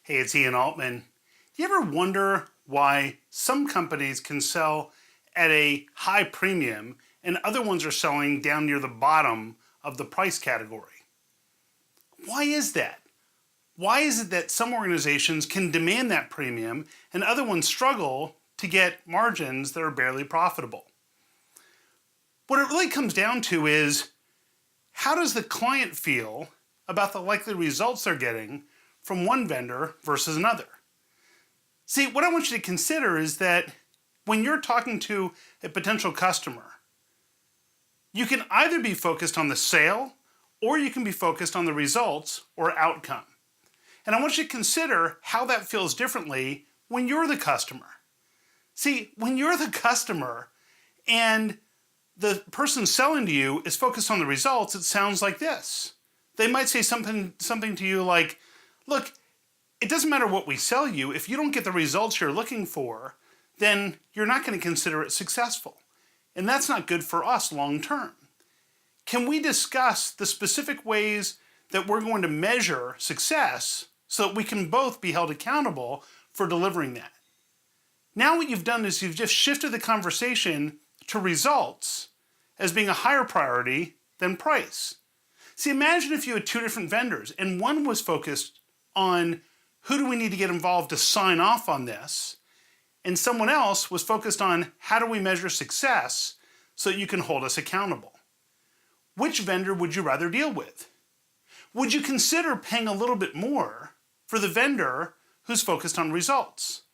Hey, it's Ian Altman. Do you ever wonder why some companies can sell at a high premium and other ones are selling down near the bottom of the price category? Why is that? Why is it that some organizations can demand that premium and other ones struggle to get margins that are barely profitable? What it really comes down to is, how does the client feel about the likely results they're getting from one vendor versus another? See, what I want you to consider is that when you're talking to a potential customer, you can either be focused on the sale or you can be focused on the results or outcome. And I want you to consider how that feels differently when you're the customer. See, when you're the customer and the person selling to you is focused on the results, it sounds like this. They might say something to you like, look, it doesn't matter what we sell you. If you don't get the results you're looking for, then you're not going to consider it successful. And that's not good for us long term. Can we discuss the specific ways that we're going to measure success so that we can both be held accountable for delivering that? Now what you've done is you've just shifted the conversation to results as being a higher priority than price. See, imagine if you had two different vendors and one was focused on who do we need to get involved to sign off on this, and someone else was focused on how do we measure success so that you can hold us accountable. Which vendor would you rather deal with? Would you consider paying a little bit more for the vendor who's focused on results?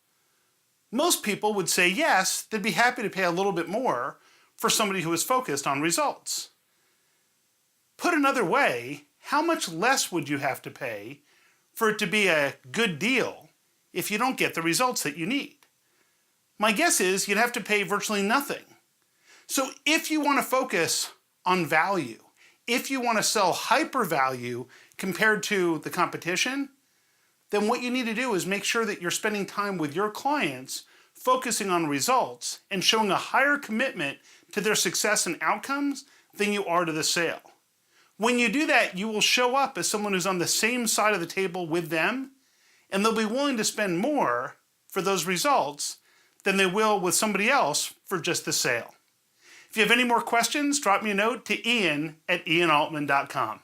Most people would say yes, they'd be happy to pay a little bit more for somebody who is focused on results. Put another way, how much less would you have to pay for it to be a good deal if you don't get the results that you need? My guess is you'd have to pay virtually nothing. So if you want to focus on value, if you want to sell hyper value compared to the competition, then what you need to do is make sure that you're spending time with your clients focusing on results and showing a higher commitment to their success and outcomes than you are to the sale. When you do that, you will show up as someone who's on the same side of the table with them, and they'll be willing to spend more for those results than they will with somebody else for just the sale. If you have any more questions, drop me a note to ian@ianaltman.com.